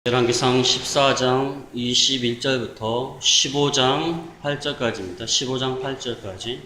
열왕기상 14장 21절부터 15장 8절까지입니다. 15장 8절까지.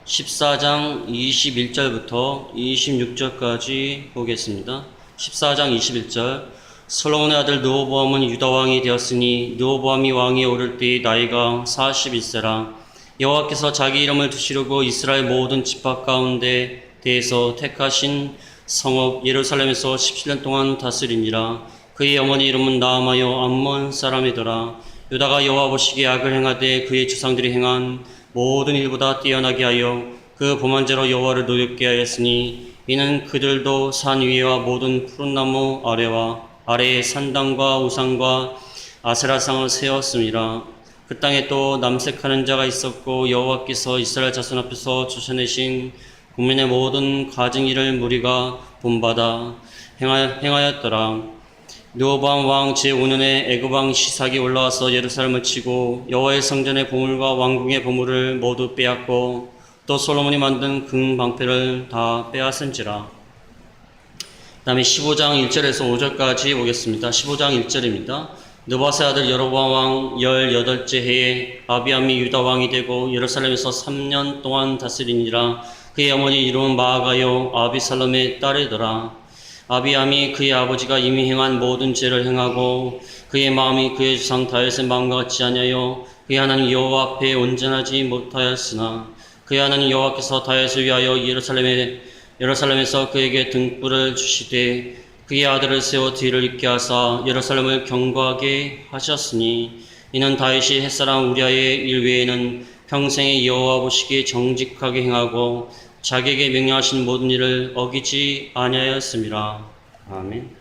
14장 21절부터 26절까지 보겠습니다. 14장 21절. 솔로몬의 아들 르호보암은 유다 왕이 되었으니 르호보암이 왕위에 오를 때 나이가 41세라. 여호와께서 자기 이름을 두시려고 이스라엘 모든 지파 가운데 대해서 택하신 성읍 예루살렘에서 17년 동안 다스리니라. 그의 어머니 이름은 나아마여 암몬 사람이더라. 유다가 여호와 보시기에 악을 행하되 그의 조상들이 행한 모든 일보다 뛰어나게 하여 그 범한 죄로 여호와를 노엽게 하였으니 이는 그들도 산 위에와 모든 푸른 나무 아래와 아래에 산당과 우상과 아세라상을 세웠음이라. 그 땅에 또 남색하는 자가 있었고 여호와께서 이스라엘 자손 앞에서 쫓아내신 국민의 모든 가증 일을 무리가 본받아 행하였더라. 르호보암 왕 제5년에 애굽 왕 시삭이 올라와서 예루살렘을 치고 여호와의 성전의 보물과 왕궁의 보물을 모두 빼앗고 또 솔로몬이 만든 금 방패를 다 빼앗은지라. 그 다음에 15장 1절에서 5절까지 보겠습니다. 15장 1절입니다. 느바세 아들 여로보암 왕 18째 해에 아비암이 유다 왕이 되고 예루살렘에서 3년 동안 다스리니라. 그의 어머니 이름은 마아가요 아비살롬의 딸이더라. 아비암이 그의 아버지가 이미 행한 모든 죄를 행하고 그의 마음이 그의 조상 다윗의 마음과 같지 아니하여 그의 하나님 여호와 앞에 온전하지 못하였으나 그의 하나님 여호와께서 다윗을 위하여 예루살렘에서 그에게 등불을 주시되 그의 아들을 세워 뒤를 잇게 하사 예루살렘을 경고하게 하셨으니 이는 다윗이 햇사람 우리아의 일 외에는 평생에 여호와 보시기에 정직하게 행하고 자기에게 명령하신 모든 일을 어기지 아니하였습니다. 아멘.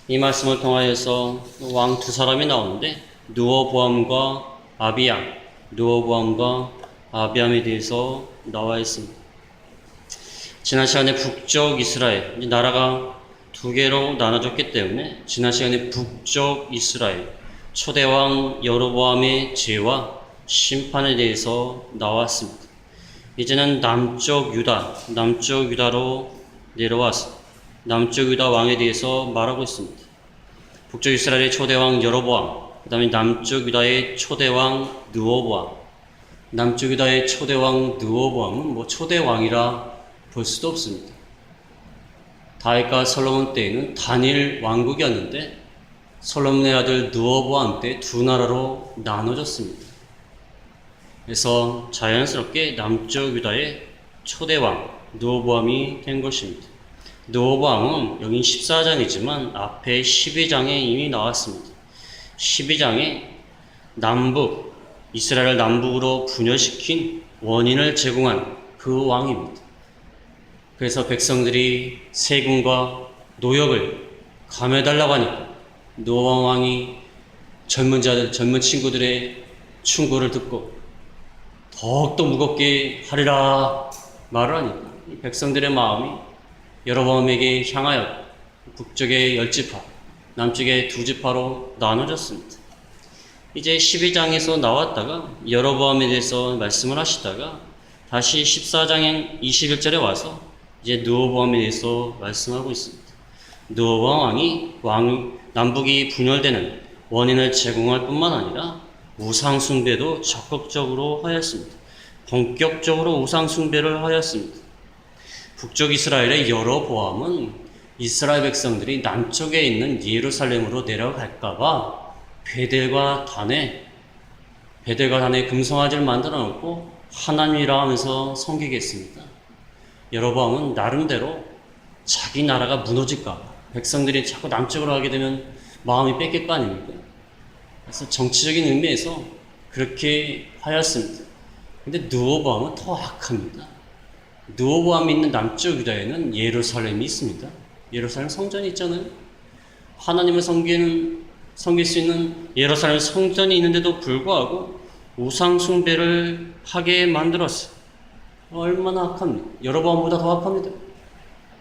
이 말씀을 통하여서 왕 두 사람이 나오는데 르호보암과 아비암, 르호보암과 아비암에 대해서 나와 있습니다. 지난 시간에 북쪽 이스라엘, 나라가 두 개로 나눠졌기 때문에 지난 시간에 북쪽 이스라엘, 초대왕 여로보암의 죄와 심판에 대해서 나왔습니다. 이제는 남쪽 유다로 내려와서 남쪽 유다 왕에 대해서 말하고 있습니다. 북쪽 이스라엘의 초대왕 여로보암, 그 다음에 남쪽 유다의 초대왕 르호보암. 남쪽 유다의 초대왕 르호보암은 초대왕이라 볼 수도 없습니다. 다윗과 솔로몬 때에는 단일 왕국이었는데 솔로몬의 아들 르호보암 때 두 나라로 나눠졌습니다. 그래서 자연스럽게 남쪽 유다의 초대왕 르호보암이 된 것입니다. 르호보암은 여긴 14장이지만 앞에 12장에 이미 나왔습니다. 12장에 이스라엘을 남북으로 분열시킨 원인을 제공한 그 왕입니다. 그래서 백성들이 세금과 노역을 감해달라고 하니까 르호보암 왕이 젊은 친구들의 충고를 듣고 더욱더 무겁게 하리라 말을 하니까 백성들의 마음이 여로보암에게 향하여 북쪽의 10지파, 남쪽의 2지파로 나눠졌습니다. 이제 12장에서 나왔다가 여로보암에 대해서 말씀을 하시다가 다시 14장 21절에 와서 이제 르호보암에 대해서 말씀하고 있습니다. 르호보암 왕이 남북이 분열되는 원인을 제공할 뿐만 아니라 우상숭배도 적극적으로 하였습니다. 본격적으로 우상숭배를 하였습니다. 북쪽 이스라엘의 여로보암은 이스라엘 백성들이 남쪽에 있는 예루살렘으로 내려갈까봐 베델과 단에 금송아지를 만들어 놓고 하나님이라 하면서 섬기겠습니다. 여로보암은 나름대로 자기 나라가 무너질까봐 백성들이 자꾸 남쪽으로 가게 되면 마음이 뺏길 거 아닙니까? 그래서 정치적인 의미에서 그렇게 하였습니다. 근데 르호보암은 더 악합니다. 르호보암이 있는 남쪽 유다에는 예루살렘이 있습니다. 예루살렘 성전이 있잖아요. 하나님을 섬길 수 있는 예루살렘 성전이 있는데도 불구하고 우상 숭배를 하게 만들었어요. 얼마나 악합니까? 여로보암보다 더 악합니다.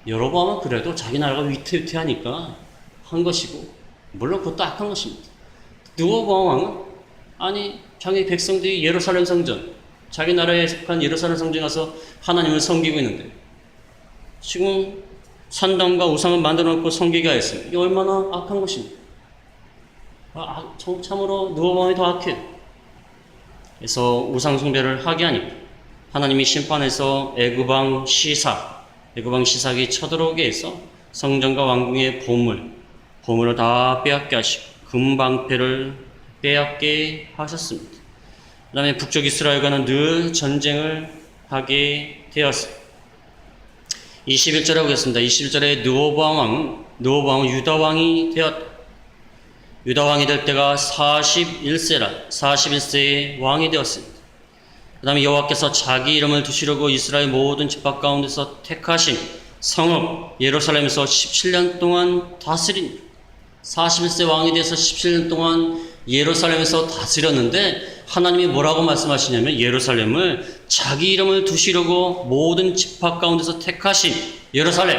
여로보암은 그래도 자기 나라가 위태위태하니까 한 것이고 물론 그것도 악한 것입니다. 르호보암 왕은 자기 백성들이 예루살렘 성전, 자기 나라에 속한 예루살렘 성전에 가서 하나님을 섬기고 있는데 지금 산당과 우상을 만들어 놓고 섬기게 하였습니다. 이게 얼마나 악한 것입니까? 참으로 누워보니 더 악해요. 그래서 우상 숭배를 하게 하니까 하나님이 심판해서 애굽왕 시삭이 쳐들어오게 해서 성전과 왕궁의 보물을 다 빼앗게 하시고 금방패를 빼앗게 하셨습니다. 그 다음에 북쪽 이스라엘과는 늘 전쟁을 하게 되었습니다. 21절에 보겠습니다. 21절에 느호보암은 유다왕이 되었다. 유다왕이 될 때가 41세의 왕이 되었습니다. 그 다음에 여호와께서 자기 이름을 두시려고 이스라엘 모든 집합 가운데서 택하신 성읍 예루살렘에서 17년 동안 다스립니다. 41세 왕이 돼서 17년 동안 예루살렘에서 다스렸는데 하나님이 뭐라고 말씀하시냐면 예루살렘을 자기 이름을 두시려고 모든 집합 가운데서 택하신 예루살렘.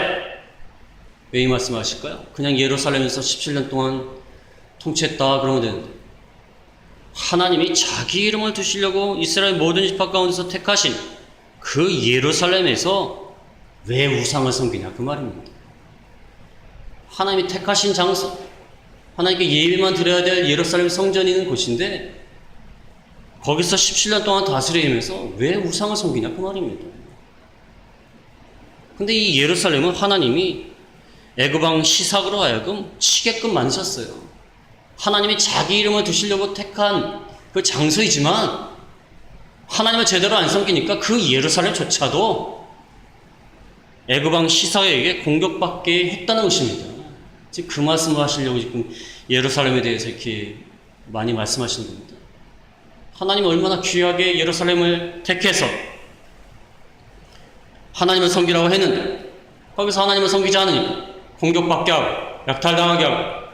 왜 이 말씀하실까요? 그냥 예루살렘에서 17년 동안 통치했다 그러면 되는데 하나님이 자기 이름을 두시려고 이스라엘 모든 집합 가운데서 택하신 그 예루살렘에서 왜 우상을 섬기냐 그 말입니다. 하나님이 택하신 장소, 하나님께 예배만 드려야 될 예루살렘 성전이 있는 곳인데 거기서 17년 동안 다스리면서 왜 우상을 섬기냐 그 말입니다. 근데 이 예루살렘은 하나님이 애굽왕 시삭으로 하여금 치게끔 만드셨어요. 하나님이 자기 이름을 두시려고 택한 그 장소이지만 하나님을 제대로 안 섬기니까 그 예루살렘조차도 애굽왕 시삭에게 공격받게 했다는 것입니다. 지금 그 말씀을 하시려고 지금 예루살렘에 대해서 이렇게 많이 말씀하시는 겁니다. 하나님이 얼마나 귀하게 예루살렘을 택해서 하나님을 섬기라고 했는데 거기서 하나님을 섬기지 않으니까 공격받게 하고 약탈당하게 하고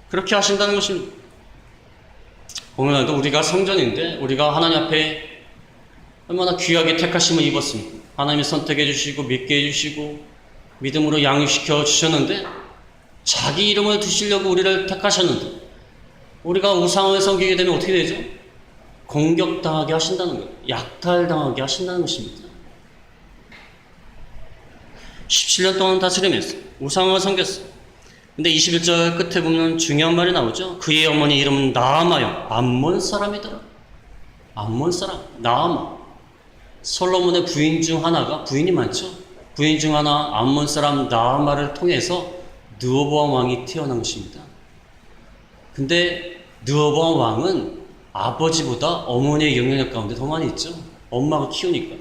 그렇게 하신다는 것입니다. 오늘날도 우리가 성전인데 우리가 하나님 앞에 얼마나 귀하게 택하심을 입었습니까? 하나님이 선택해 주시고 믿게 해주시고 믿음으로 양육시켜 주셨는데 자기 이름을 두시려고 우리를 택하셨는데 우리가 우상을 섬기게 되면 어떻게 되죠? 공격당하게 하신다는 거예요. 약탈당하게 하신다는 것입니다. 17년 동안 다스리면서 우상을 섬겼어요. 근데 21절 끝에 보면 중요한 말이 나오죠. 그의 어머니 이름은 나아마요. 암몬 사람이더라. 암몬 사람, 나아마. 솔로몬의 부인 중 하나가, 부인이 많죠. 부인 중 하나 암몬 사람 나아마를 통해서 느호보암 왕이 태어난 것입니다. 근데 느호보암 왕은 아버지보다 어머니의 영향력 가운데 더 많이 있죠. 엄마가 키우니까.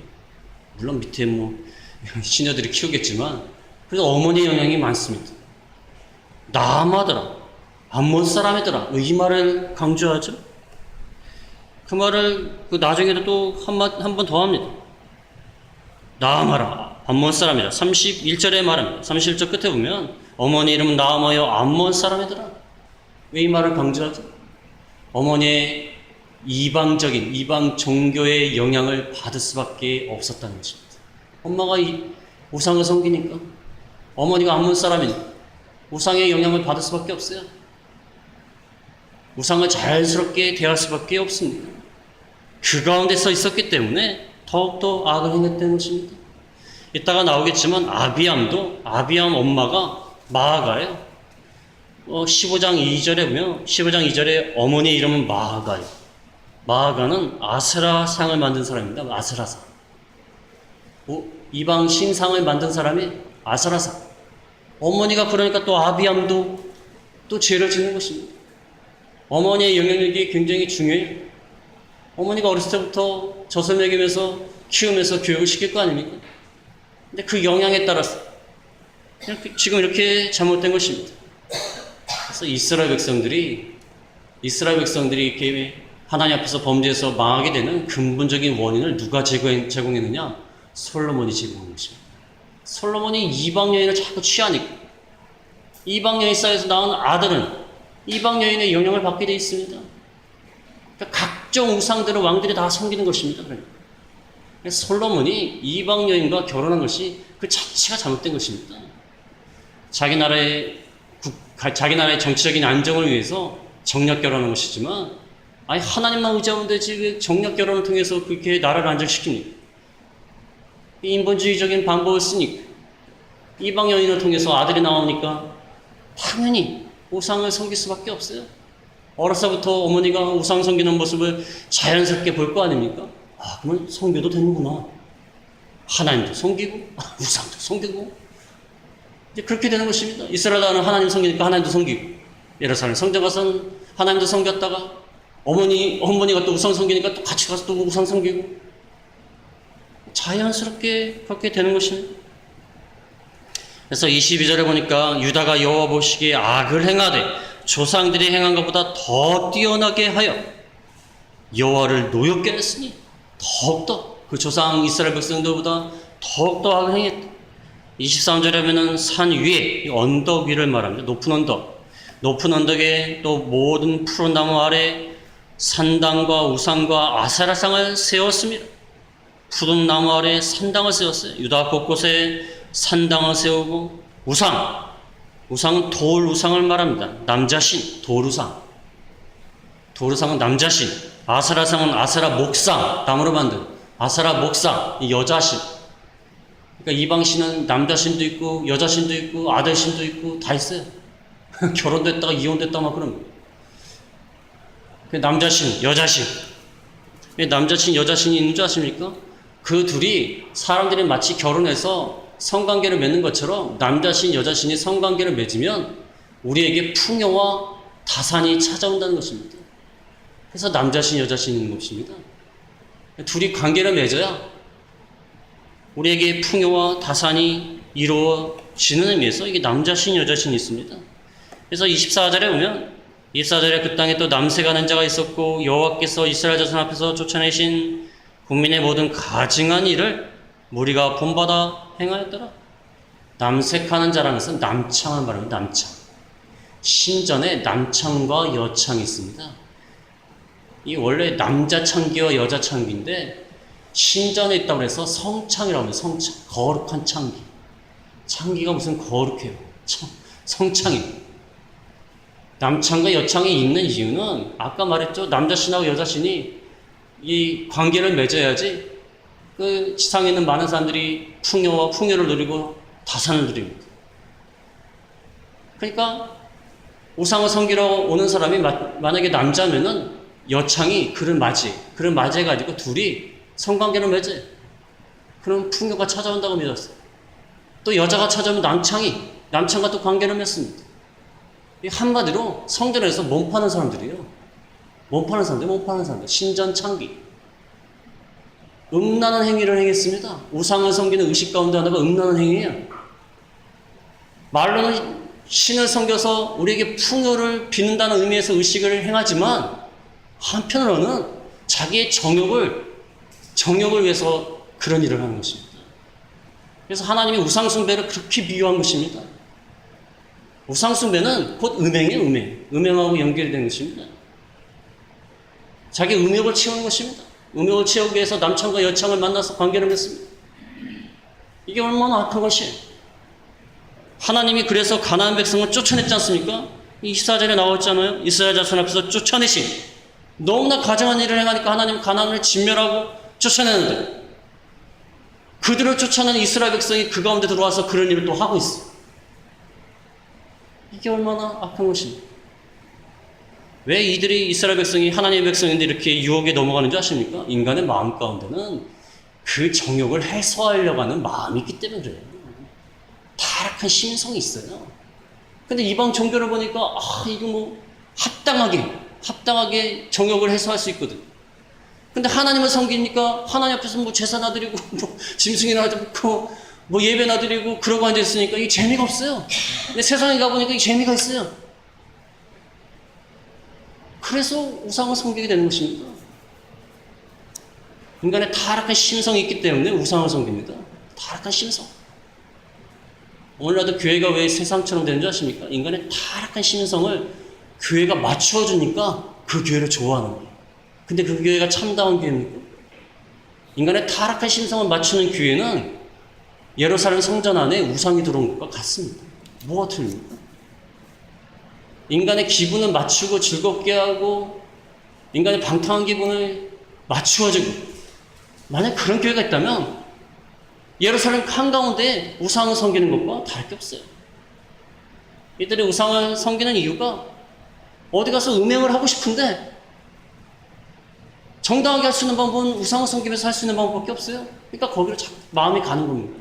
물론 밑에 시녀들이 키우겠지만 그래서 어머니의 영향이 많습니다. 나아마더라, 암몬 사람이더라, 이 말을 강조하죠. 그 말을 나중에도 또 한 번 더 합니다. 나아마라, 암몬 사람이라. 31절에 말합니다. 31절 끝에 보면 어머니 이름은 나아마여 암몬 사람이더라. 왜 이 말을 강조하죠? 어머니의 이방 종교의 영향을 받을 수밖에 없었다는 것입니다. 엄마가 이 우상을 섬기니까 어머니가 암몬 사람이니까 우상의 영향을 받을 수밖에 없어요. 우상을 자연스럽게 대할 수밖에 없습니다. 그 가운데 서 있었기 때문에 더욱더 악을 행했다는 것입니다. 이따가 나오겠지만 아비암 엄마가 마아가예요. 15장 2절에 보면 15장 2절에 어머니 이름은 마아가예요. 마아가는 아세라상을 만든 사람입니다. 아세라상. 이방 신상을 만든 사람이 아세라상. 어머니가 그러니까 또 아비암도 또 죄를 짓는 것입니다. 어머니의 영향력이 굉장히 중요해요. 어머니가 어렸을 때부터 젖을 먹이면서 키우면서 교육을 시킬 거 아닙니까? 근데 그 영향에 따라서 지금 이렇게 잘못된 것입니다. 그래서 이스라엘 백성들이 이렇게 하나님 앞에서 범죄해서 망하게 되는 근본적인 원인을 누가 제공했느냐? 솔로몬이 제공한 것입니다. 솔로몬이 이방 여인을 자꾸 취하니까 이방 여인 사이에서 낳은 아들은 이방 여인의 영향을 받게 되어 있습니다. 그러니까 각종 우상들을 왕들이 다 섬기는 것입니다. 그러니까 솔로몬이 이방 여인과 결혼한 것이 그 자체가 잘못된 것입니다. 자기 나라의 정치적인 안정을 위해서 정략 결혼한 것이지만 하나님만 의지하면 되지 왜 정략 결혼을 통해서 그렇게 나라를 안정시킵니까? 인본주의적인 방법을 쓰니까 이방 여인을 통해서 아들이 나오니까 당연히 우상을 섬길 수밖에 없어요. 어려서부터 어머니가 우상 섬기는 모습을 자연스럽게 볼 거 아닙니까? 아, 그러면 섬겨도 되는구나. 하나님도 섬기고 우상도 섬기고 이제 그렇게 되는 것입니다. 이스라엘 나라는 하나님 섬기니까 하나님도 섬기고, 예루살렘 성전 가서는 하나님도 섬겼다가 어머니가 또 우상 섬기니까 또 같이 가서 또 우상 섬기고, 자연스럽게 그렇게 되는 것입니다. 그래서 22절에 보니까 유다가 여호와 보시기에 악을 행하되 조상들이 행한 것보다 더 뛰어나게 하여 여호와를 노엽게 했으니 더욱더 그 조상 이스라엘 백성들보다 더욱더 악을 행했다. 23절에 보면 산 위에, 언덕 위를 말합니다. 높은 언덕. 높은 언덕에 또 모든 푸른 나무 아래 산당과 우상과 아세라상을 세웠습니다. 푸른 나무 아래 산당을 세웠어요. 유다 곳곳에 산당을 세우고, 우상은 돌 우상을 말합니다. 남자신, 돌 우상. 돌 우상은 남자신. 아세라상은 아세라 목상, 나무로 만든 아세라 목상, 여자신. 그러니까 이방신은 남자신도 있고 여자신도 있고 아들신도 있고 다 있어요. 결혼됐다가 이혼됐다가 막 그런 거예요. 남자신, 여자신. 남자신, 여자신이 있는 줄 아십니까? 그 둘이 사람들이 마치 결혼해서 성관계를 맺는 것처럼 남자신, 여자신이 성관계를 맺으면 우리에게 풍요와 다산이 찾아온다는 것입니다. 그래서 남자신, 여자신이 있는 것입니다. 둘이 관계를 맺어야 우리에게 풍요와 다산이 이루어지는 의미에서 이게 남자신, 여자신이 있습니다. 그래서 24절에 보면, 24절에 그 땅에 또 남색하는 자가 있었고 여호와께서 이스라엘 자손 앞에서 쫓아내신 국민의 모든 가증한 일을 무리가 본받아 행하였더라. 남색하는 자라는 것은 남창을 말합니다. 남창. 신전에 남창과 여창이 있습니다. 이 원래 남자 창기와 여자 창기인데 신전에 있다고 해서 성창이라고 합니다. 성창. 거룩한 창기. 창기가 무슨 거룩해요. 성창입니다. 남창과 여창이 있는 이유는 아까 말했죠. 남자신하고 여자신이 이 관계를 맺어야지 그 지상에 있는 많은 사람들이 풍요를 누리고 다산을 누립니다. 그러니까 우상을 섬기러 오는 사람이 만약에 남자면은 여창이 그를 맞이해가지고 둘이 성관계를 맺어요. 그럼 풍요가 찾아온다고 믿었어요. 또 여자가 찾아오면 남창과 또 관계를 맺습니다. 한마디로 성전에서 몸 파는 사람들이에요. 몸 파는 사람들. 신전 창기. 음란한 행위를 행했습니다. 우상을 섬기는 의식 가운데 하나가 음란한 행위예요. 말로는 신을 섬겨서 우리에게 풍요를 비는다는 의미에서 의식을 행하지만 한편으로는 자기의 정욕을 위해서 그런 일을 하는 것입니다. 그래서 하나님이 우상 숭배를 그렇게 비유한 것입니다. 우상 숭배는 곧 음행이에요. 음행하고 연결된 것입니다. 자기 음욕을 채우는 것입니다. 음욕을 채우기 위해서 남창과 여창을 만나서 관계를 맺습니다. 이게 얼마나 악한 것이에요. 하나님이 그래서 가나안 백성을 쫓아냈지 않습니까? 24절에 나왔잖아요. 이스라엘 자손 앞에서 쫓아내신, 너무나 가증한 일을 행하니까 하나님 가나안을 진멸하고 쫓아내는데, 그들을 쫓아낸 이스라엘 백성이 그 가운데 들어와서 그런 일을 또 하고 있어요. 이게 얼마나 악한 것입니까? 왜 이들이 이스라엘 백성이 하나님의 백성인데 이렇게 유혹에 넘어가는 줄 아십니까? 인간의 마음 가운데는 그 정욕을 해소하려고 하는 마음이 있기 때문에 그래요. 타락한 심성이 있어요. 근데 이방 종교를 보니까 이거 뭐 합당하게 정욕을 해소할 수 있거든. 근데 하나님을 섬기니까 하나님 앞에서 뭐 제사나 드리고 뭐 짐승이나 드리고 뭐 예배나 드리고 그러고 앉아있으니까 이게 재미가 없어요. 근데 세상에 가보니까 이게 재미가 있어요. 그래서 우상을 섬기게 되는 것입니다. 인간의 타락한 심성이 있기 때문에 우상을 섬깁니다. 타락한 심성. 오늘날도 교회가 왜 세상처럼 되는 줄 아십니까? 인간의 타락한 심성을 교회가 맞추어주니까 그 교회를 좋아하는 거예요. 근데 그 교회가 참다운 교회입니까? 인간의 타락한 심성을 맞추는 교회는 예루살렘 성전 안에 우상이 들어온 것과 같습니다. 뭐가 틀립니까? 인간의 기분을 맞추고 즐겁게 하고 인간의 방탕한 기분을 맞추어주고, 만약 그런 교회가 있다면 예루살렘 한가운데 우상을 섬기는 것과 다를 게 없어요. 이들이 우상을 섬기는 이유가 어디 가서 음행을 하고 싶은데 정당하게 할 수 있는 방법은 우상을 섬기면서 할 수 있는 방법밖에 없어요. 그러니까 거기로 자꾸 마음이 가는 겁니다.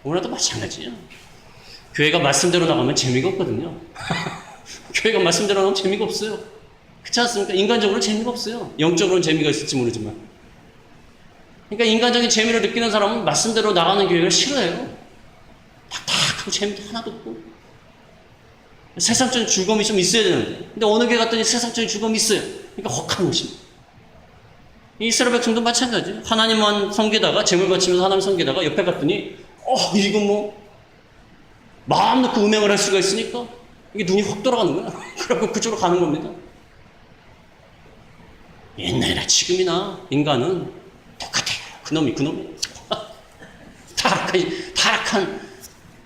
오늘도 마찬가지예요. 교회가 말씀대로 나가면 재미가 없거든요. 교회가 말씀대로 나가면 재미가 없어요. 그렇지 않습니까? 인간적으로 재미가 없어요. 영적으로는 재미가 있을지 모르지만. 그러니까 인간적인 재미를 느끼는 사람은 말씀대로 나가는 교회를 싫어해요. 탁탁하고 재미도 하나도 없고. 세상적인 즐거움이 좀 있어야 되는데. 근데 어느 교회 갔더니 세상적인 즐거움이 있어요. 그러니까 혹한 것입니다. 이스라엘 백성도 마찬가지예요. 하나님만 섬기다가 재물 바치면서 하나님 섬기다가 옆에 갔더니 이거 뭐 마음 놓고 음행을 할 수가 있으니까 이게 눈이 확 돌아가는 거야. 그래갖고 그쪽으로 가는 겁니다. 옛날이나 지금이나 인간은 똑같아요. 그놈이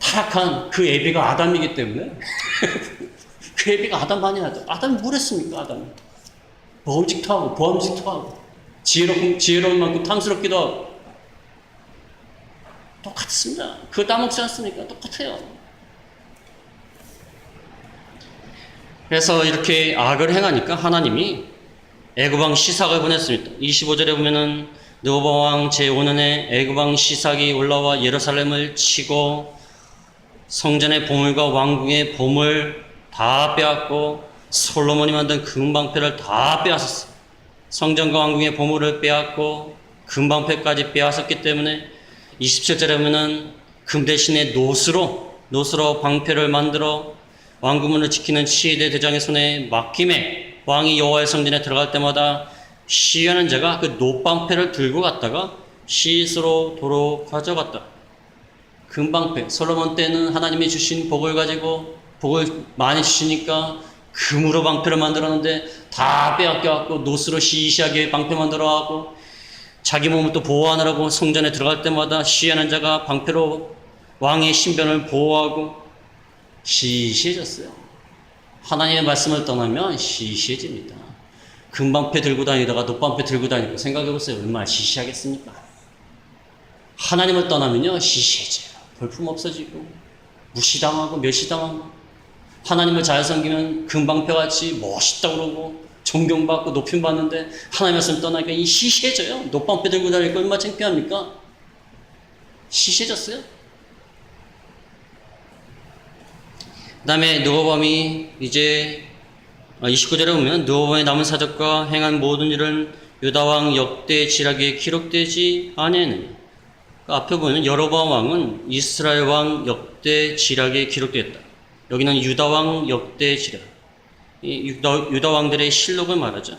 타락한 그 애비가 아담이기 때문에 그 애비가 아담만이 아담이 뭘 했습니까? 아담이 먹음직도 하고 보암직도 하고 지혜로운 만큼 탐스럽기도 하고 똑같습니다. 그거 따먹지 않습니까? 똑같아요. 그래서 이렇게 악을 행하니까 하나님이 애굽왕 시삭을 보냈습니다. 25절에 보면은 르호보암 왕 제5년에 애굽왕 시삭이 올라와 예루살렘을 치고 성전의 보물과 왕궁의 보물 다 빼앗고 솔로몬이 만든 금방패를 다 빼앗았어요. 성전과 왕궁의 보물을 빼앗고 금방패까지 빼앗았기 때문에 27절에 보면은 금 대신에 노스로 방패를 만들어 왕궁문을 지키는 치히대 대장의 손에 맡김에 왕이 여호와의 성전에 들어갈 때마다 시위하는 자가 그 놋방패를 들고 갔다가 시스로 도로 가져갔다. 금방패, 솔로몬 때는 하나님이 주신 복을 가지고 복을 많이 주시니까 금으로 방패를 만들었는데 다 빼앗겨갖고 놋으로 시시하게 방패 만들어갖고 자기 몸을 또 보호하느라고 성전에 들어갈 때마다 시위하는 자가 방패로 왕의 신변을 보호하고 시시해졌어요. 하나님의 말씀을 떠나면 시시해집니다. 금방패 들고 다니다가 놋방패 들고 다니고 생각해보세요. 얼마나 시시하겠습니까? 하나님을 떠나면요 시시해져요. 볼품 없어지고 무시당하고 멸시당하고 하나님을 잘 섬기면 금방패같이 멋있다고 그러고 존경받고 높임받는데 하나님 말씀 떠나니까 이 시시해져요. 놋방패 들고 다니니까 얼마나 창피합니까? 시시해졌어요. 그 다음에 르호보암이 이제 29절에 보면 르호보암의 남은 사적과 행한 모든 일은 유다왕 역대 지략에 기록되지 아니하느냐. 앞에 보면 여로보암 왕은 이스라엘 왕 역대 지략에 기록되었다. 여기는 유다왕 역대 지략. 유다 왕들의 실록을 말하죠.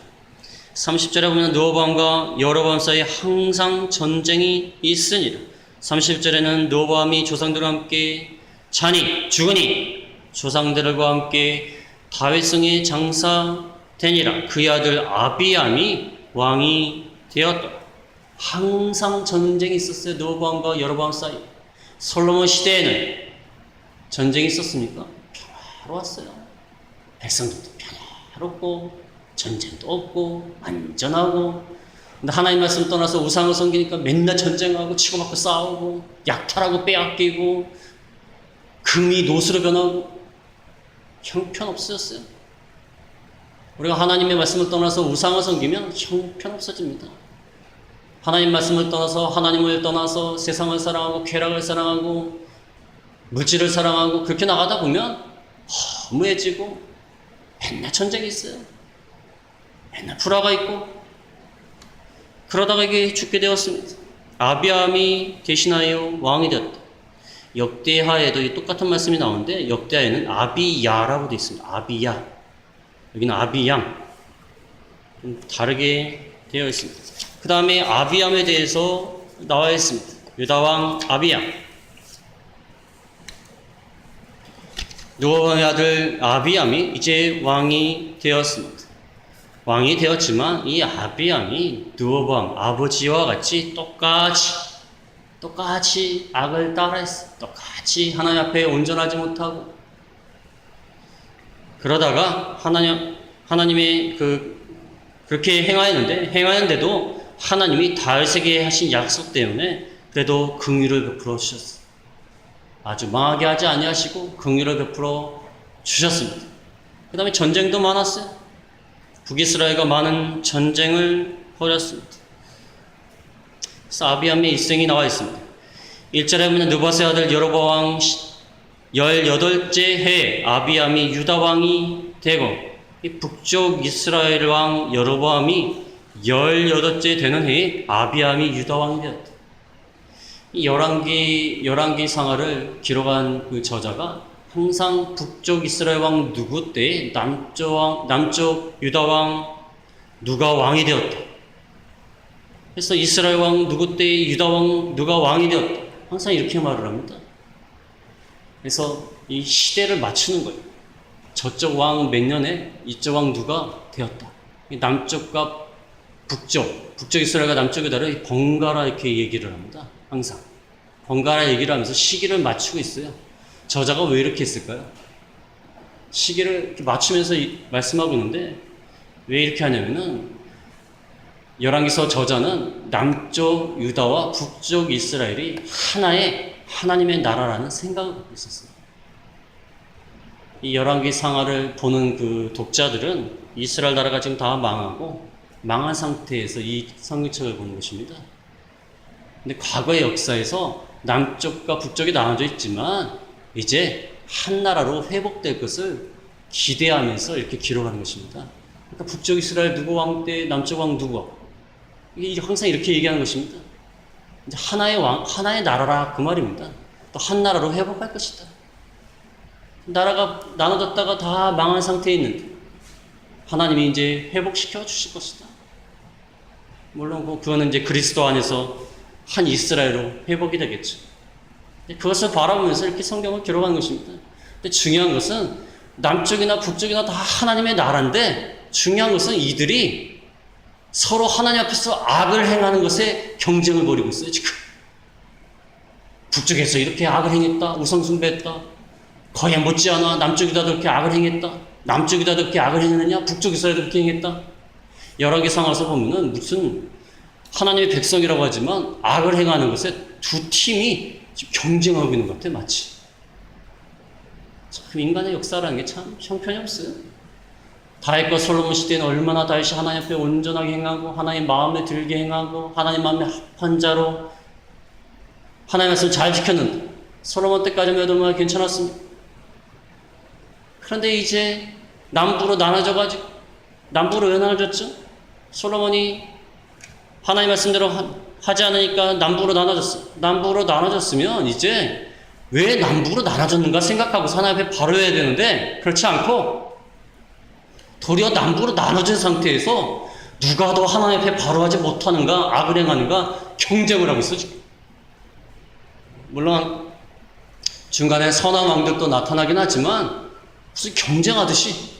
30절에 보면 르호보암과 여로보암 사이에 항상 전쟁이 있으니라. 30절에는 르호보암이 조상들과 함께 자니 죽으니 조상들과 함께 다윗성에 장사되니라. 그의 아들 아비암이 왕이 되었다. 항상 전쟁이 있었어요. 르호보암과 여로보암 사이. 솔로몬 시대에는 전쟁이 있었습니까? 평화로웠어요. 백성들도 평화롭고 전쟁도 없고 안전하고. 근데 하나님 말씀 떠나서 우상을 섬기니까 맨날 전쟁하고 치고받고 싸우고 약탈하고 빼앗기고 금이 놋으로 변하고 형편없어졌어요. 우리가 하나님의 말씀을 떠나서 우상을 섬기면 형편없어집니다. 하나님 말씀을 떠나서 하나님을 떠나서 세상을 사랑하고 쾌락을 사랑하고 물질을 사랑하고 그렇게 나가다 보면 허무해지고 맨날 전쟁이 있어요. 맨날 불화가 있고 그러다가 이게 죽게 되었습니다. 아비암이 대신하여 왕이 되었다. 역대하에도 이 똑같은 말씀이 나오는데 역대하에는 아비야라고 되어 있습니다. 아비야. 여기는 아비양. 좀 다르게 되어 있습니다. 그 다음에 아비암에 대해서 나와 있습니다. 유다왕 아비암. 르호보암의 아들 아비암이 이제 왕이 되었습니다. 왕이 되었지만 이 아비암이 르호보암 아버지와 같이 똑같이 악을 따라했어. 똑같이 하나님 앞에 온전하지 못하고 그러다가 하나님의 그렇게 행하였는데도 하나님이 다윗에게 하신 약속 때문에 그래도 긍휼을 베풀어 주셨어요. 아주 망하게 하지 아니하시고 긍휼을 베풀어 주셨습니다. 그 다음에 전쟁도 많았어요. 북이스라엘과 많은 전쟁을 벌였습니다. 그래서 아비암의 일생이 나와 있습니다. 1절에 보면 느바세 아들 여로보암 18째 해에 아비암이 유다 왕이 되고, 이 북쪽 이스라엘 왕 여로보암이 18째 되는 해에 아비암이 유다 왕이 되었다. 이 열왕기 상하를 기록한 그 저자가 항상 북쪽 이스라엘 왕 누구 때에 남쪽 유다 왕 누가 왕이 되었다. 그래서 이스라엘 왕 누구 때에 유다 왕 누가 왕이 되었다. 항상 이렇게 말을 합니다. 그래서 이 시대를 맞추는 거예요. 저쪽 왕 몇 년에 이쪽 왕 누가 되었다. 남쪽과 북쪽 이스라엘과 남쪽 유다를 번갈아 이렇게 얘기를 합니다. 항상 번갈아 얘기를 하면서 시기를 맞추고 있어요. 저자가 왜 이렇게 했을까요? 시기를 이렇게 맞추면서 말씀하고 있는데 왜 이렇게 하냐면은 열왕기서 저자는 남쪽 유다와 북쪽 이스라엘이 하나의 하나님의 나라라는 생각을 갖고 있었어요. 이 열왕기 상하를 보는 그 독자들은 이스라엘 나라가 지금 다 망하고 망한 상태에서 이 성경책을 보는 것입니다. 근데 과거의 역사에서 남쪽과 북쪽이 나눠져 있지만 이제 한 나라로 회복될 것을 기대하면서 이렇게 기록하는 것입니다. 그러니까 북쪽 이스라엘 누구 왕 때 남쪽 왕 누구 왕. 이게 항상 이렇게 얘기하는 것입니다. 이제 하나의 왕, 하나의 나라라 그 말입니다. 또 한 나라로 회복할 것이다. 나라가 나눠졌다가 다 망한 상태에 있는데 하나님이 이제 회복시켜 주실 것이다. 물론 그거는 이제 그리스도 안에서 한 이스라엘로 회복이 되겠죠. 그것을 바라보면서 이렇게 성경을 기록하는 것입니다. 근데 중요한 것은 남쪽이나 북쪽이나 다 하나님의 나라인데 중요한 것은 이들이 서로 하나님 앞에서 악을 행하는 것에 경쟁을 벌이고 있어요, 지금. 북쪽에서 이렇게 악을 행했다, 우상숭배했다. 거의 못지않아 남쪽 유다도 그렇게 악을 행했다. 남쪽 유다도 그렇게 악을 행했느냐? 북쪽 이스라엘도 그렇게 행했다. 열왕기상 와서 보면은 무슨 하나님의 백성이라고 하지만 악을 행하는 것에 두 팀이 지금 경쟁하고 있는 것 같아요, 마치. 참 인간의 역사라는 게 참 형편이 없어요. 다윗과 솔로몬 시대는 얼마나 다윗이 하나님 앞에 온전하게 행하고 하나님 마음에 들게 행하고 하나님 마음에 합한 자로 하나님 말씀을 잘 지켰는데 솔로몬 때까지만 해도 얼마나 괜찮았습니다. 그런데 이제 남부로 나눠져가지고 남부로 왜 나눠졌죠? 솔로몬이 하나님 말씀대로 하지 않으니까 남부로 나눠졌어요. 남부로 나눠졌으면 이제 왜 남부로 나눠졌는가 생각하고 하나님 앞에 바로 해야 되는데 그렇지 않고 도리어 남부로 나눠진 상태에서 누가 더 하나님 앞에 바로 하지 못하는가 악을 행하는가 경쟁을 하고 있어 지금. 물론 중간에 선한 왕들도 나타나긴 하지만 무슨 경쟁하듯이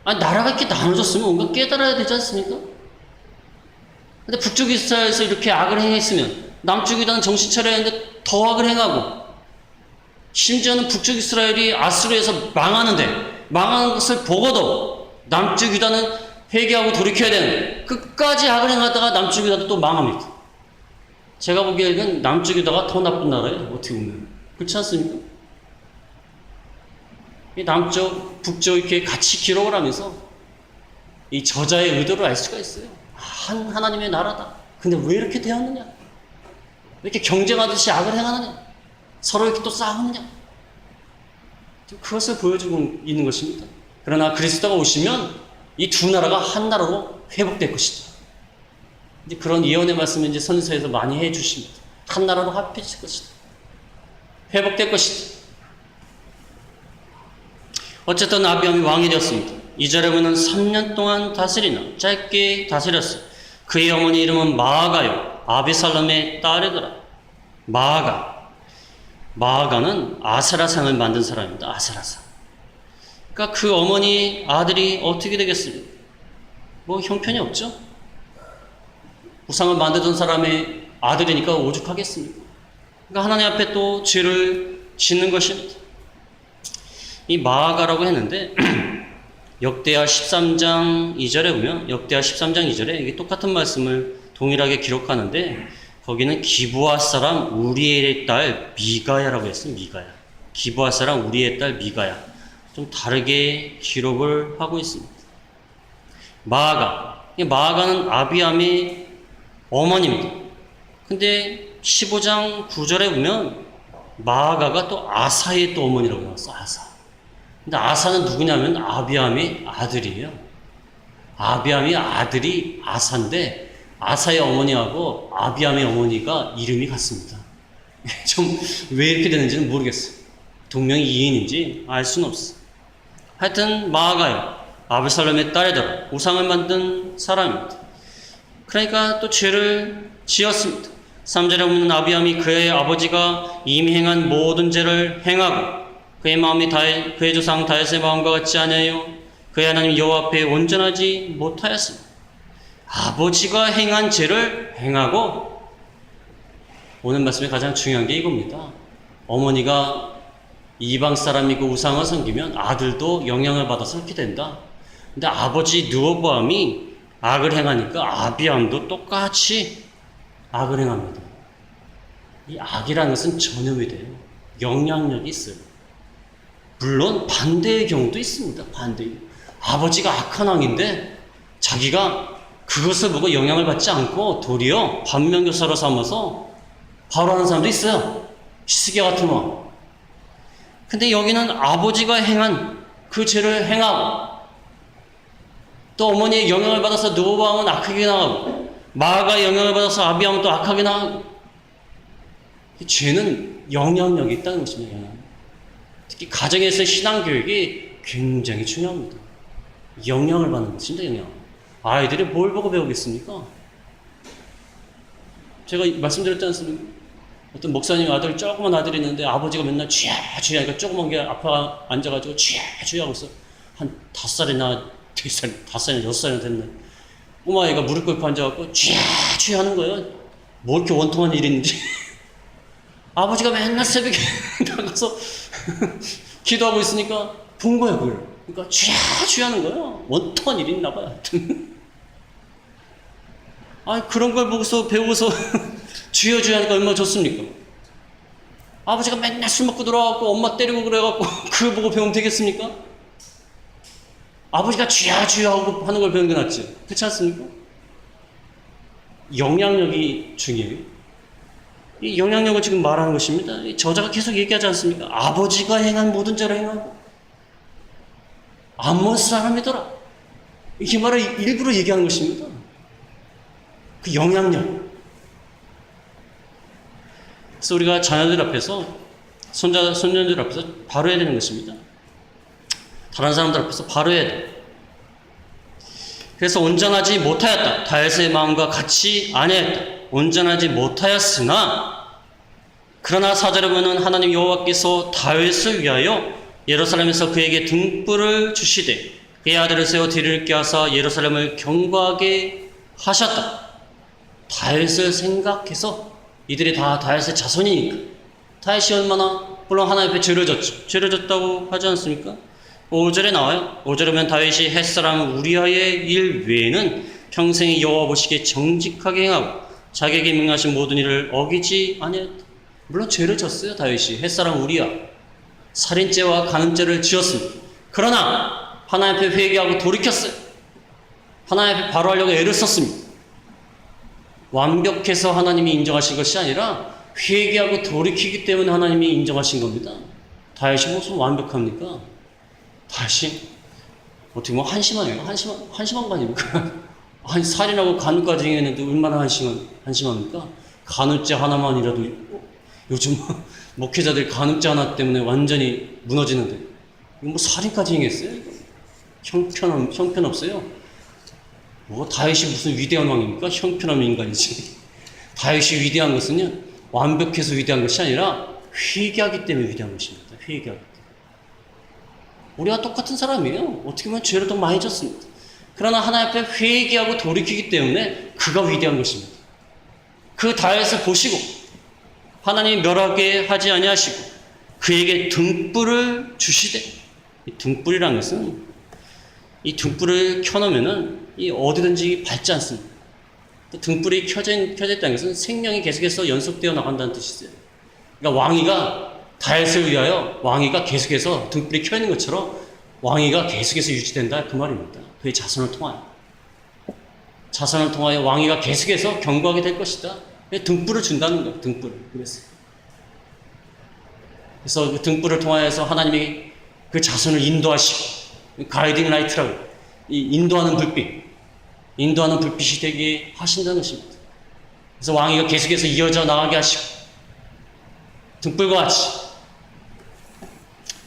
나라가 이렇게 나눠졌으면 뭔가 깨달아야 되지 않습니까? 근데 북쪽 이스라엘에서 이렇게 악을 행했으면 남쪽 유다는 정신 차려야 하는데 더 악을 행하고 심지어는 북쪽 이스라엘이 아수르에서 망하는 것을 보고도 남쪽 유다는 회개하고 돌이켜야 되는데 끝까지 악을 행하다가 남쪽 유다도 또 망합니다. 제가 보기에는 남쪽 유다가 더 나쁜 나라예요. 어떻게 보면. 그렇지 않습니까? 이 남쪽, 북쪽 이렇게 같이 기록을 하면서 이 저자의 의도를 알 수가 있어요. 하나님의 나라다. 근데 왜 이렇게 되었느냐? 왜 이렇게 경쟁하듯이 악을 행하느냐? 서로 이렇게 또 싸우느냐? 그것을 보여주고 있는 것입니다. 그러나 그리스도가 오시면 이 두 나라가 한 나라로 회복될 것이다. 이제 그런 예언의 말씀을 이제 선서에서 많이 해 주십니다. 한 나라로 합해질 것이다. 회복될 것이다. 어쨌든 아비암이 왕이 되었습니다. 2절에 보면 3년 동안 다스리나 짧게 다스렸어요. 그의 어머니 이름은 마아가요. 아비살롬의 딸이더라. 마아가는 아세라상을 만든 사람입니다. 아세라상. 그러니까 그 어머니 아들이 어떻게 되겠습니까? 뭐 형편이 없죠. 우상을 만들던 사람의 아들이니까 오죽하겠습니까? 그러니까 하나님 앞에 또 죄를 짓는 것입니다. 이 마아가라고 했는데 역대하 13장 2절에 보면 역대하 13장 2절에 이게 똑같은 말씀을 동일하게 기록하는데 거기는 기브아 사람 우리엘의 딸 미가야라고 했어요. 미가야. 기브아 사람 우리의 딸 미가야. 좀 다르게 기록을 하고 있습니다. 마아가. 마아가는 아비암의 어머니입니다. 근데 15장 9절에 보면 마아가가 또 아사의 또 어머니라고 나왔어. 아사. 근데 아사는 누구냐면 아비암의 아들이에요. 아비암의 아들이 아사인데 아사의 어머니하고 아비암의 어머니가 이름이 같습니다. 좀 왜 이렇게 되는지는 모르겠어요. 동명이 이인인지 알 수는 없어. 하여튼 마아가요. 아브살롬의 딸이더라. 우상을 만든 사람입니다. 그러니까 또 죄를 지었습니다. 3절에 보면 아비암이 그의 아버지가 이미 행한 모든 죄를 행하고 그의 마음이 그의 조상 다윗의 마음과 같지 않아요. 그의 하나님 여호와 앞에 온전하지 못하였습니다. 아버지가 행한 죄를 행하고, 오늘 말씀에 가장 중요한 게 이겁니다. 어머니가 이방 사람이고 우상을 섬기면 아들도 영향을 받아서 그렇게 된다. 근데 아버지 르호보암이 악을 행하니까 아비암도 똑같이 악을 행합니다. 이 악이라는 것은 전염이 돼요. 영향력이 있어요. 물론 반대의 경우도 있습니다. 반대. 아버지가 악한 왕인데 자기가 그것을 보고 영향을 받지 않고 도리어 반면교사로 삼아서 바로 하는 사람도 있어요. 히스기야 같은 왕. 근데 여기는 아버지가 행한 그 죄를 행하고 또 어머니의 영향을 받아서 르호보암은 악하게 나가고 마아가 영향을 받아서 아비암은 또 악하게 나가고, 죄는 영향력이 있다는 것입니다. 특히 가정에서의 신앙교육이 굉장히 중요합니다. 영향을 받는 것입니다. 영향. 아이들이 뭘 보고 배우겠습니까? 제가 말씀드렸지 않습니까? 어떤 목사님 아들, 조그만 아들이 있는데 아버지가 맨날 쥐야 하니까 조그만 게 앞에 앉아가지고 쥐야 하고 있어. 한 5살이나 6살이나 됐네. 꼬마애가 무릎 꿇고 앉아갖고 쥐야 하는 거예요. 뭐 이렇게 원통한 일이 있는지. 아버지가 맨날 새벽에 나가서 기도하고 있으니까 본 거예요, 그걸. 그러니까 쥐야 하는 거예요. 원통한 일이 있나 봐요. 그런 걸 보고서 배우고서 쥐야 하니까 얼마나 좋습니까? 아버지가 맨날 술 먹고 들어와갖고 엄마 때리고 그래갖고 그걸 보고 배우면 되겠습니까? 아버지가 쥐야 하고 하는 걸 배우는 게 낫지. 그렇지 않습니까? 영향력이 중요해요. 이 영향력을 지금 말하는 것입니다. 저자가 계속 얘기하지 않습니까? 아버지가 행한 모든 죄를 행하고 암몬 사람이더라. 이 말을 일부러 얘기하는 것입니다. 그 영향력. 그래서 우리가 자녀들 앞에서, 손녀들 앞에서 바로 해야 되는 것입니다. 다른 사람들 앞에서 바로 해야 돼. 그래서 온전하지 못하였다. 다윗의 마음과 같이 아니했다. 온전하지 못하였으나, 그러나 4절에 보면 하나님 여호와께서 다윗을 위하여 예루살렘에서 그에게 등불을 주시되 그의 아들을 세워 뒤를 있게 하사 예루살렘을 경고하게 하셨다. 다윗을 생각해서, 이들이 다 다윗의 자손이니까. 다윗이 얼마나, 물론 하나님 앞에 죄를 졌죠. 죄를 졌다고 하지 않습니까? 5절에 나와요. 5절에 보면 다윗이 햇사람 우리아의 일 외에는 평생에 여호와 보시기에 정직하게 행하고 자기에게 명하신 모든 일을 어기지 아니했다. 물론 죄를 졌어요. 다윗이 햇사람 우리아, 살인죄와 간음죄를 지었습니다. 그러나 하나님 앞에 회개하고 돌이켰어요. 하나님 앞에 바로 하려고 애를 썼습니다. 완벽해서 하나님이 인정하신 것이 아니라 회개하고 돌이키기 때문에 하나님이 인정하신 겁니다. 다윗이 무슨 완벽합니까? 다윗이 어떻게 뭐 한심하네요. 한심한 거 아닙니까? 아니, 살인하고 간음까지 행했는데 얼마나 한심합니까? 간음죄 하나만이라도, 요즘 목회자들이 간음죄 하나 때문에 완전히 무너지는데, 이거 뭐 살인까지 행했어요? 형편없어요? 뭐 다윗이 무슨 위대한 왕입니까? 형편없는 인간이지. 다윗이 위대한 것은요, 완벽해서 위대한 것이 아니라 회개하기 때문에 위대한 것입니다. 회개하기 때문에. 우리가 똑같은 사람이에요. 어떻게 보면 죄를 더 많이 졌습니다. 그러나 하나님 앞에 회개하고 돌이키기 때문에 그가 위대한 것입니다. 그 다윗을 보시고 하나님이 멸하게 하지 아니하시고 그에게 등불을 주시되, 이 등불이라는 것은 이 등불을 켜놓으면은 이 어디든지 밝지 않습니다. 또 등불이 켜져 있다는 것은 생명이 계속해서 연속되어 나간다는 뜻이세요. 그러니까 왕위가 다윗을 위하여 왕위가 계속해서 등불이 켜 있는 것처럼 왕위가 계속해서 유지된다 그 말입니다. 그의 자손을 통하여. 자손을 통하여 왕위가 계속해서 경고하게 될 것이다. 등불을 준다는 거예요. 등불을. 그래서 그 등불을 통하여서 하나님이 그 자손을 인도하시고 가이딩 라이트라고 이 인도하는 불빛이 되게 하신다는 것입니다. 그래서 왕위가 계속해서 이어져 나가게 하시고 등불과 같이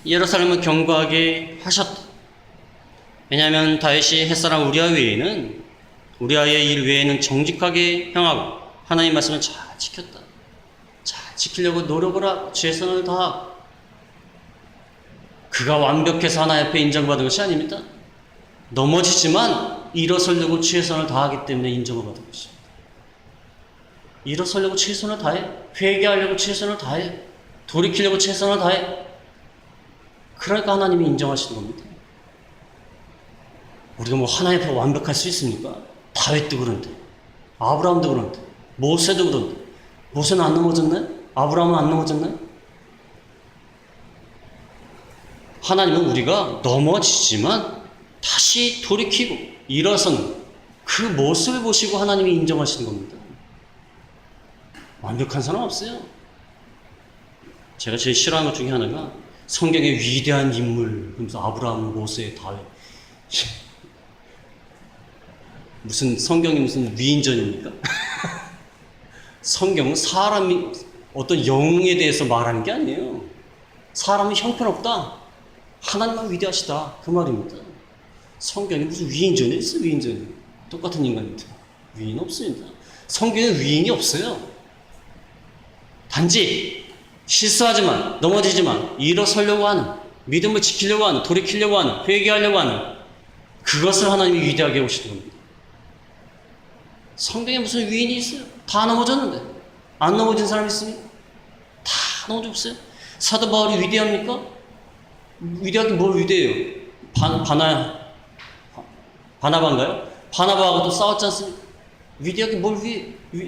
예루살렘을 경고하게 하셨다. 왜냐하면 다윗이 햇사람 우리아 외에는 우리아의 일 외에는 정직하게 행하고 하나님 말씀을 잘 지켰다. 잘 지키려고 노력을 하고 최선을 다하고 그가 완벽해서 하나님 앞에 인정받은 것이 아닙니다. 넘어지지만 일어서려고 최선을 다하기 때문에 인정을 받은 것입니다. 일어서려고 최선을 다해. 회개하려고 최선을 다해. 돌이키려고 최선을 다해. 그러니까 하나님이 인정하시는 겁니다. 우리가 뭐 하나님 앞에 완벽할 수 있습니까? 다윗도 그런데, 아브라함도 그런데, 모세도 그런데, 모세는 안 넘어졌나요? 아브라함은 안 넘어졌나요? 하나님은 우리가 넘어지지만 다시 돌이키고 일어서는 그 모습을 보시고 하나님이 인정하시는 겁니다. 완벽한 사람 없어요. 제가 제일 싫어하는 것 중에 하나가 성경의 위대한 인물, 그러면서 아브라함, 모세, 다윗. 무슨 성경이 무슨 위인전입니까? 성경은 사람이 어떤 영웅에 대해서 말하는 게 아니에요. 사람이 형편없다. 하나님만 위대하시다. 그 말입니다. 성경에 무슨 위인전이 있어, 위인전이. 똑같은 인간입니다. 위인 없습니다. 성경에 위인이 없어요. 단지 실수하지만, 넘어지지만, 일어서려고 하는, 믿음을 지키려고 하는, 돌이키려고 하는, 회개하려고 하는, 그것을 하나님이 위대하게 오시는 겁니다. 성경에 무슨 위인이 있어요? 다 넘어졌는데. 안 넘어진 사람 있습니까? 다 넘어졌어요. 사도 바울이 위대합니까? 위대하긴 뭘 위대해요? 바나바인가요? 바나바하고 또 싸웠지 않습니까? 위대하긴 뭘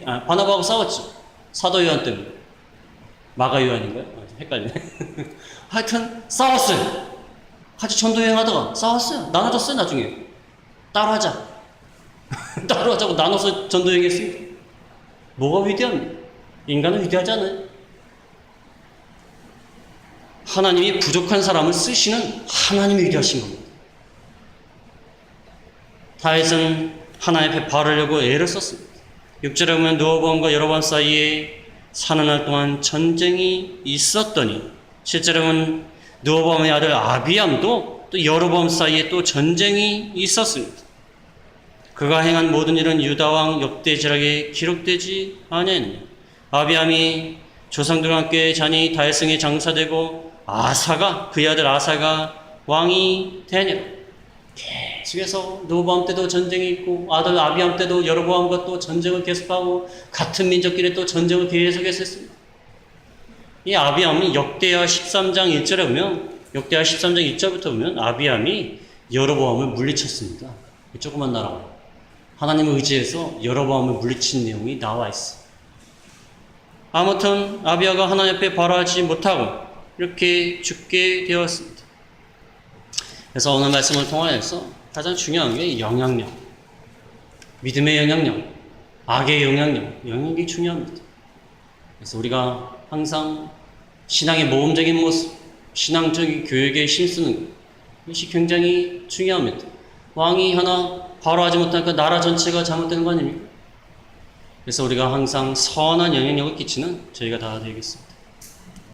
바나바하고 싸웠죠. 사도 요한 때문에. 마가 요한인가요? 헷갈리네. 하여튼 싸웠어요. 같이 전도여행하다가 싸웠어요. 나눠졌어요. 나중에 따로 하자. 따로 하자고 나눠서 전도여행했습니다. 뭐가 위대합니까? 인간은 위대하지 않아요. 하나님이 부족한 사람을 쓰시는 하나님이 위대하신 겁니다. 다윗은 하나님 앞에 바르려고 애를 썼습니다. 6절에 보면 르호보암과 여로보암 사이에 사는 날 동안 전쟁이 있었더니, 실제로 보면 르호보암의 아들 아비암도 또 여로보암 사이에 또 전쟁이 있었습니다. 그가 행한 모든 일은 유다왕 역대지락에 기록되지 아니하느냐. 아비암이 조상들과 함께 자니 다윗성에 장사되고 그의 아들 아사가 왕이 되니라. 계속해서 르호보암 때도 전쟁이 있고 아들 아비암 때도 여로보암과 또 전쟁을 계속하고 같은 민족끼리 또 전쟁을 계속해서 했습니다. 이 아비암이 역대하 13장 1절에 보면, 역대하 13장 1절부터 보면 아비암이 여로보암을 물리쳤습니다. 조그만 나라. 하나님을 의지해서 여로보암을 물리친 내용이 나와 있어요. 아무튼 아비야가 하나님 앞에 바라지 못하고 이렇게 죽게 되었습니다. 그래서 오늘 말씀을 통하여서 가장 중요한 게 영향력, 믿음의 영향력, 악의 영향력이 중요합니다. 그래서 우리가 항상 신앙의 모범적인 모습, 신앙적인 교육에 힘쓰는 것, 이것이 굉장히 중요합니다. 왕이 하나 바로하지 못하니까 나라 전체가 잘못되는 거 아닙니까? 그래서 우리가 항상 선한 영향력을 끼치는 저희가 다 되겠습니다.